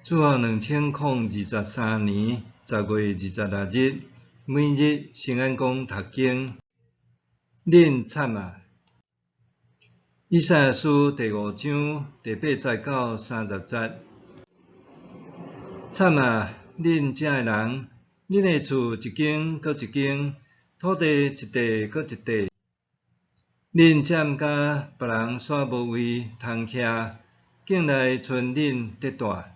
主后2023年10月26日，每日圣安宫读经，恁惨啊！以赛亚书第5章第8节到30节。惨啊！恁遮的人，恁的厝一间搁一间，土地一地搁一地，恁占甲别人煞无位通徛，境内剩恁得大。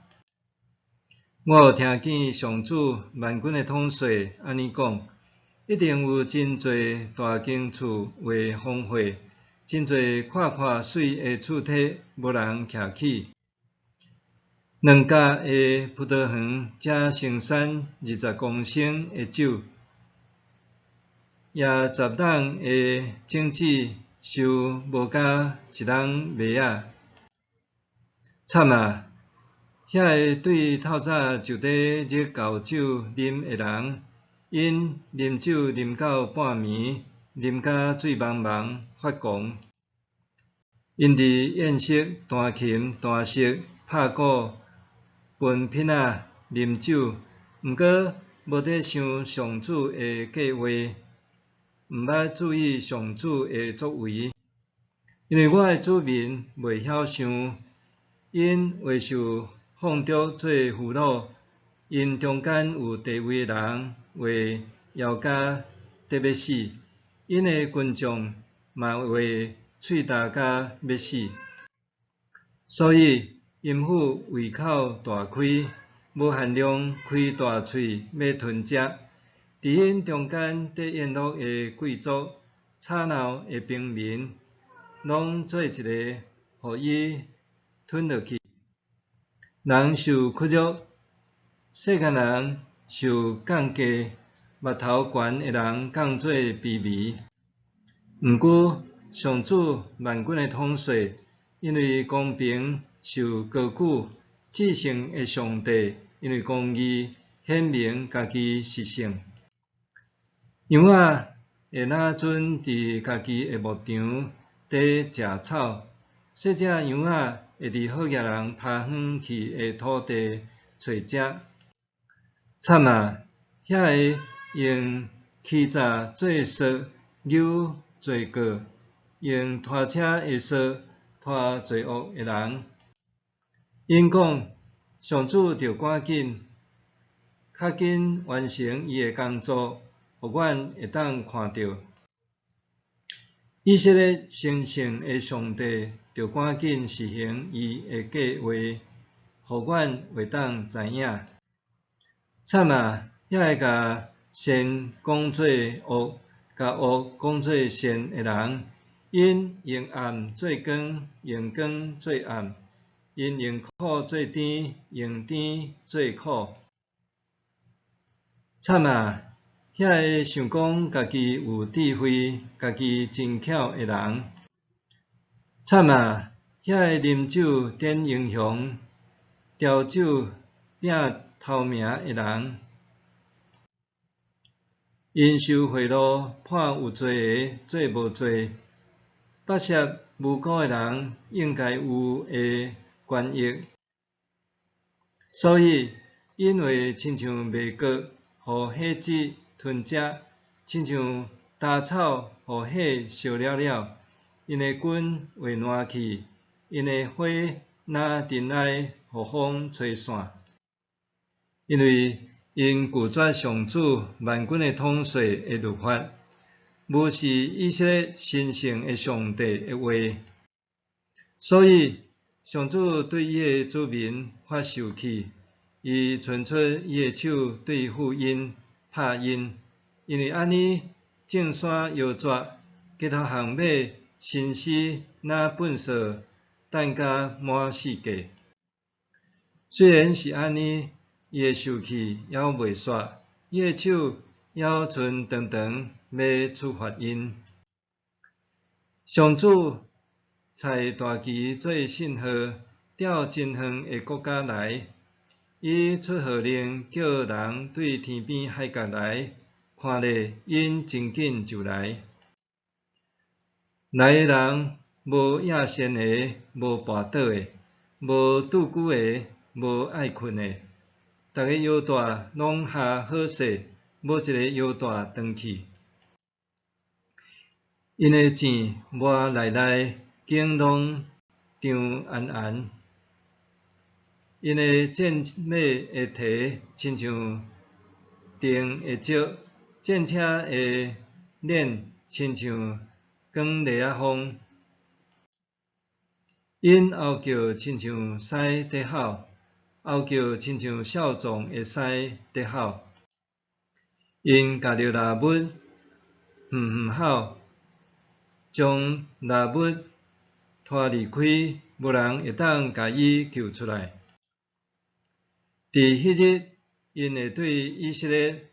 我有听见上主万军的统帅安尼讲：一定有真侪大间厝会荒废，真侪看看水的厝体无人徛起。2甲的葡萄园才生产20公升的酒，也10人的种子收无甲一人麦仔。惨啊！遐个对透早就伫热厚酒啉的人，因啉酒啉到半暝，啉甲醉茫茫发狂。因伫宴席弹琴弹瑟拍鼓分品仔啉酒，毋过无伫想上主的计划，毋捌注意上主的作为。因为我的子民袂晓想，因会受放逐做俘虏，因中间有地位的人会枵甲得要死，因的群众嘛会喙焦甲要死。所以阴府胃口大开，无限量开大喙要吞食。伫因中间得宴乐的贵族、吵闹的平民，拢做一个，互伊吞落去。人受屈辱，世间人受降价，目头悬的人降做卑微。毋过，上主万军的统帅，因为公平受高举，至圣的上帝，因为公义显明家己是圣。羊仔会若准伫家己的牧场底食草，细只羊仔会伫好野人拍远去的土地找食。惨啊！遐个用欺诈做绳扭罪过，用拖车的绳拖罪恶的人。因讲，上主着赶紧，较紧完成伊的工作，互阮会当看到。以色列神圣的上帝着赶紧实行伊的计划，互阮会当知影。惨啊！遐个甲善讲做恶，甲恶讲做善的人，因用暗做光，用光做暗，因用苦做甜，用甜做苦。惨啊！遐个想讲家己有智慧，家己真巧的人。惨啊！遐个啉酒点英雄，调酒摒头名的人。因受贿赂判有罪的做无罪，剥削无辜的人应该有的权益。所以，因为亲像麦角，互火子吞食，亲像焦草，互火烧了了，因的根会烂去，因的火若阵来，互风吹散。因为因拒绝上主万军的统帅的律法，无视以色列神圣的上帝的话，所以上主对伊的子民发受气，伊伸出伊的手对妇婴拍因，因为安尼种山摇绝，街头巷尾新尸若粪扫，等甲满世界。虽然是安尼，伊的受气还袂煞，伊的手还存长长要处罚因。上主差大旗做信号，调真远的国家来，伊出号令，叫人对天边海角来，看咧，因真紧就来。来的人无亚仙的，无跋倒的，无拄久的，无爱困的，逐个犹大拢下好势，无一个犹大断去。因的钱磨内内，景拢张安安。因的箭马的蹄，亲像钉的石；战车的链，亲像光犁仔风。因后叫亲像狮在吼，后叫亲像少壮的狮在吼。因夹着蜡物，吼，将蜡物拖离开，无人会当甲伊救出来。伫迄日，因会对以色列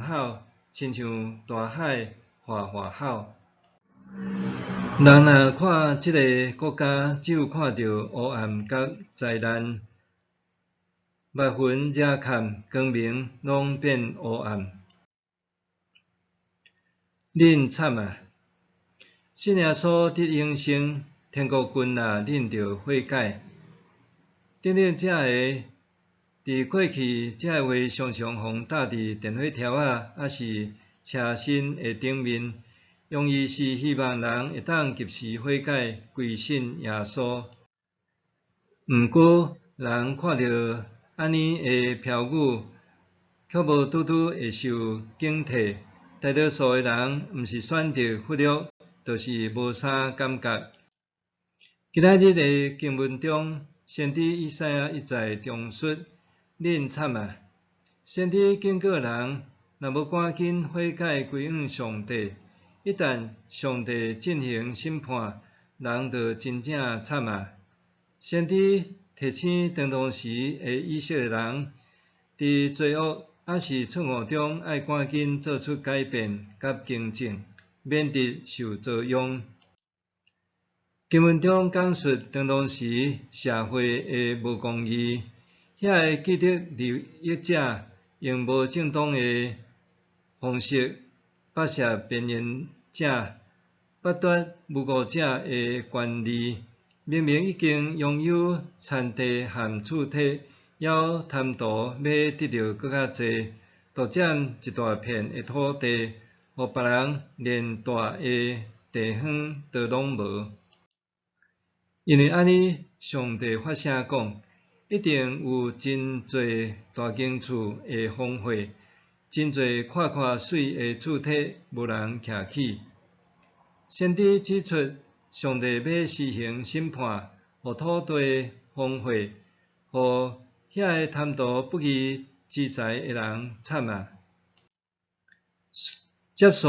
吼，亲像大海哗吼。人若看即个国家，只有看到黑暗甲灾难，目昏热坎，光明拢变黑暗。恁惨啊！信耶稣得永生，天国君也恁着悔改。等等，遮个伫过去，遮个话常常互搭伫电火条仔，还是车身的顶面，用意是希望人会当及时悔改，归信耶稣。毋过，人看到安尼的标语，却无拄拄会受警惕。大多数的人，毋是选择忽略，就是无啥感觉。今仔日的经文中，先知以赛亚一再重述：恁惨啊！先知警告人，若无赶紧悔改归向上帝，一旦上帝进行审判，人就真正惨啊！先知提醒当时的以色列人，伫罪恶还是错误中，爱赶紧做出改变甲更正，免得受遭殃。经文中讲述当时社会的无公义，遐个既得利益者用无正当的方式剥削边缘者，剥夺无辜者的权利。明明已经拥有田地和厝体，还贪图要得到更较济，独占一大片的土地，互别人连大的地方都拢无。因为安尼，上帝发声讲，一定有真侪大间厝会荒废，真侪看看水的厝体无人徛起。先知指出，上帝要施行审判，互土地荒废，互遐个贪图不义之财的人惨啊！接续，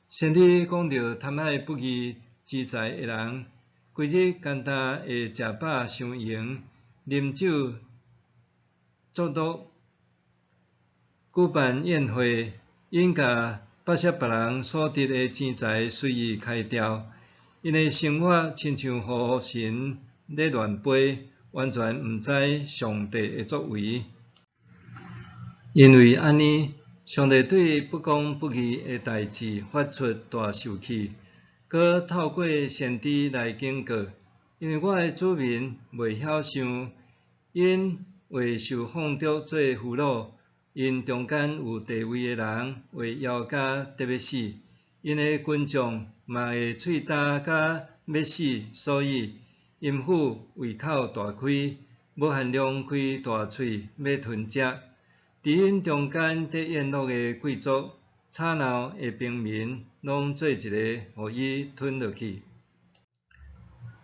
先知讲到贪爱不义之财的人，规日简单会食饱伤闲，啉酒作乐，举办宴会，因甲剥削别人所得的钱财随意开销。因的生活亲像互神咧乱飞，完全毋知上帝的作为。因为安尼，上帝对不公不义的代志发出大受气，佮透过先知来警告。因为我的子民未晓想，因为受放逐做俘虏，因中间有地位的人会枵甲得要死。因的群众嘛会喙焦甲要死，所以阴府胃口大开，无限量开大喙要吞食。伫因中间得宴乐的贵族、吵闹的平民，拢做一个，互伊吞落去。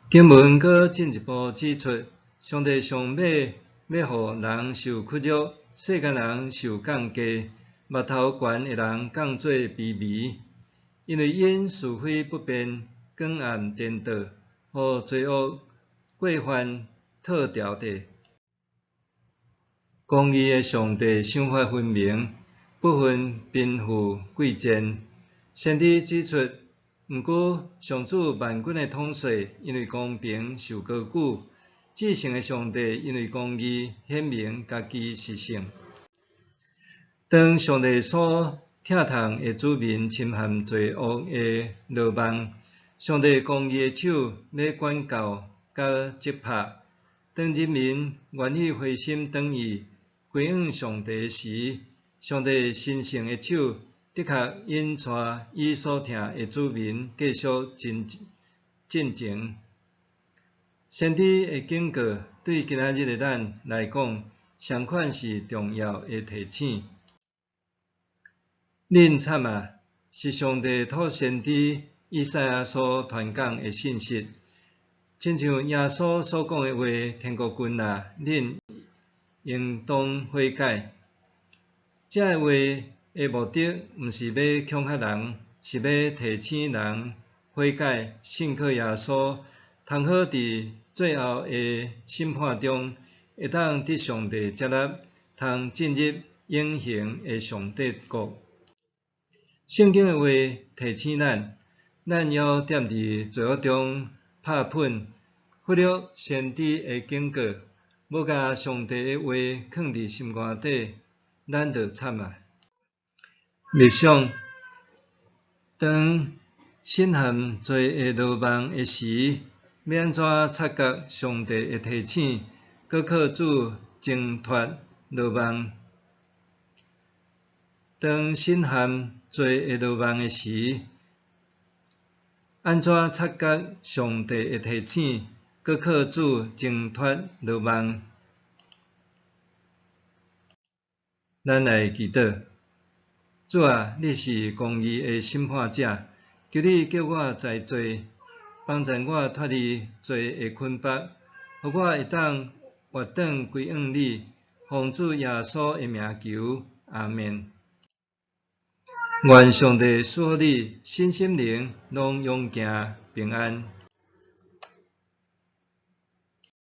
经文阁进一步指出，上帝上尾要互人受屈辱，世间人受降低，目头悬的人降做卑微。因为因是非不变，光暗颠倒，互罪恶过犯套牢地。公义的上帝想法分明，不分贫富贵贱。先知指出，毋过上主万军的统帅，因为公平受高举；至圣的上帝因为公义显明家己是圣。当上帝所疼痛的子民侵犯罪恶的罗网，上帝公义的手要管教甲责罚，当人民愿意回心转意归向上帝时，上帝神圣的手的确引带伊所疼的子民继续进前。先知的警告对今仔日的咱来讲，相款是重要的提醒。恁惨啊！是上帝透先知以赛亚所传讲的信息，亲像耶稣所讲的话：天国近啊，恁应当悔改。这个话的目的，毋是要恐吓人，是要提醒人悔改，信靠耶稣，通好伫最后的审判中，会当得上帝接纳，通进入永恒的上帝国。圣经的话提醒咱要踮伫罪恶中拍拼，忽略先知的警告，无甲上帝的话藏伫心肝底，咱就惨啊！默想，当审判罪的罗网的时，要安怎察觉上帝的提醒，搁靠主挣脱罗网？当审判罪的罗网的时，安怎察觉上帝的提醒，搁靠主挣脱罗网？咱来祈祷，主啊，你是公义的审判者，求你叫我在罪，帮助我脱离罪的捆绑，互我会当活转归向你，奉主耶稣的名求，阿们。愿上帝赐予你身心灵拢永行平安。